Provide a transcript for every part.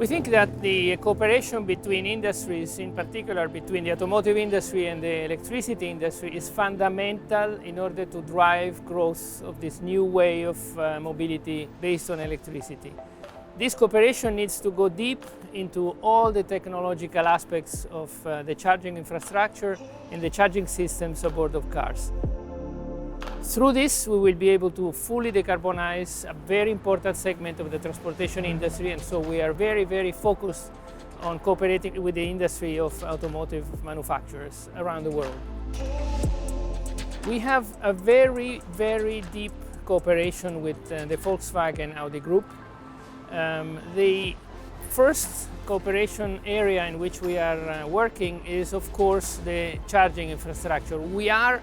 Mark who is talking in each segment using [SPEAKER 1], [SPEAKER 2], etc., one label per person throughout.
[SPEAKER 1] We think that the cooperation between industries, in particular between the automotive industry and the electricity industry, is fundamental in order to drive growth of this new way of mobility based on electricity. This cooperation needs to go deep into all the technological aspects of the charging infrastructure and the charging systems aboard of cars. Through this, we will be able to fully decarbonize a very important segment of the transportation industry, and so we are very, very focused on cooperating with the industry of automotive manufacturers around the world. We have a very, very deep cooperation with the Volkswagen Audi Group. The first cooperation area in which we are working is, of course, the charging infrastructure. We are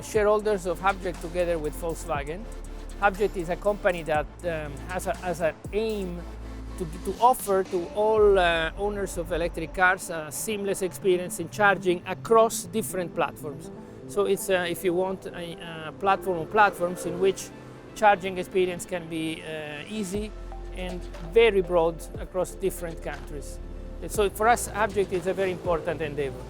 [SPEAKER 1] shareholders of Hubjet together with Volkswagen. Hubjet is a company that has an aim to offer to all owners of electric cars a seamless experience in charging across different platforms. So it's, if you want, a platform of platforms in which charging experience can be easy and very broad across different countries. So for us, Hubjet is a very important endeavor.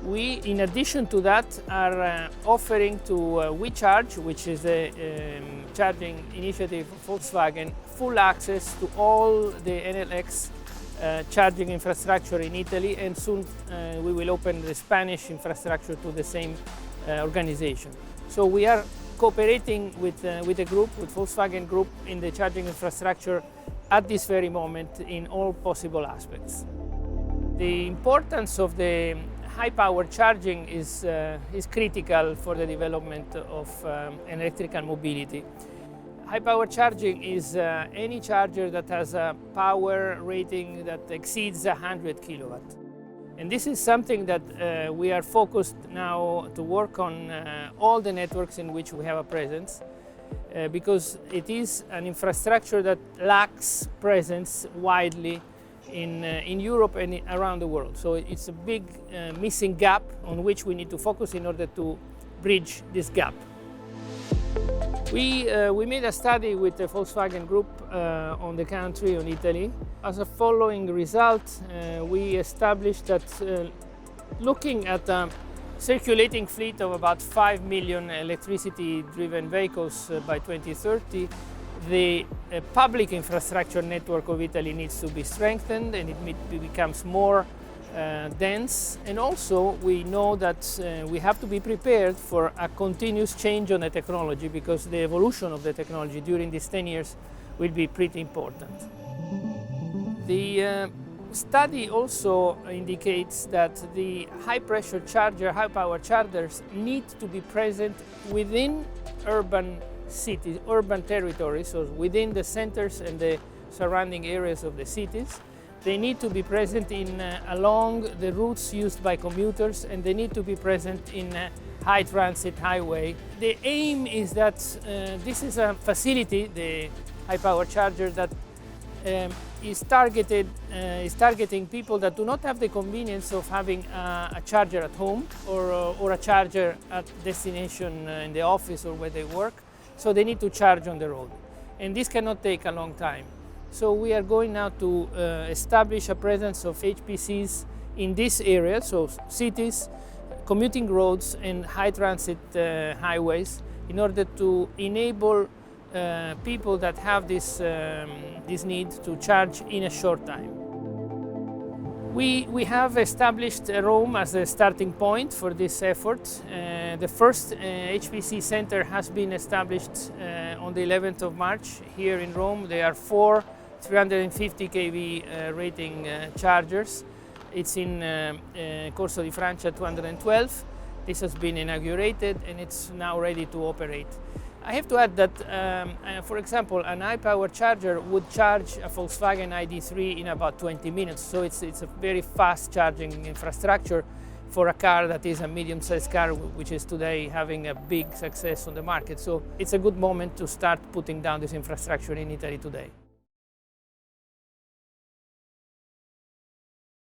[SPEAKER 1] We, in addition to that, are offering to WeCharge, which is a charging initiative of Volkswagen, full access to all the NLX charging infrastructure in Italy, and soon we will open the Spanish infrastructure to the same organization. So we are cooperating with the group, with Volkswagen Group, in the charging infrastructure at this very moment in all possible aspects. The importance of the high-power charging is critical for the development of electrical mobility. High-power charging is any charger that has a power rating that exceeds 100 kilowatts. And this is something that we are focused now to work on all the networks in which we have a presence, because it is an infrastructure that lacks presence widely in Europe and around the world. So it's a big missing gap on which we need to focus in order to bridge this gap. We made a study with the Volkswagen Group on the country, on Italy. As a following result, we established that looking at a circulating fleet of about 5 million electricity-driven vehicles by 2030, the public infrastructure network of Italy needs to be strengthened, and it becomes more dense. And also we know that we have to be prepared for a continuous change on the technology, because the evolution of the technology during these 10 years will be pretty important. The study also indicates that the high-pressure charger, high-power chargers need to be present within urban cities, urban territories, so within the centers and the surrounding areas of the cities. They need to be present along the routes used by commuters, and they need to be present in high transit highway. The aim is that this is a facility, the high power charger, that is targeting people that do not have the convenience of having a charger at home or a charger at destination in the office or where they work. So they need to charge on the road. And this cannot take a long time. So we are going now to establish a presence of HPCs in this area, so cities, commuting roads and high transit highways, in order to enable people that have this need to charge in a short time. We have established Rome as a starting point for this effort. The first HPC center has been established on the 11th of March here in Rome. There are 4 350 kV rating chargers. It's in Corso di Francia 212. This has been inaugurated and it's now ready to operate. I have to add that, for example, an high-power charger would charge a Volkswagen ID.3 in about 20 minutes. So it's a very fast charging infrastructure for a car that is a medium-sized car, which is today having a big success on the market. So it's a good moment to start putting down this infrastructure in Italy today.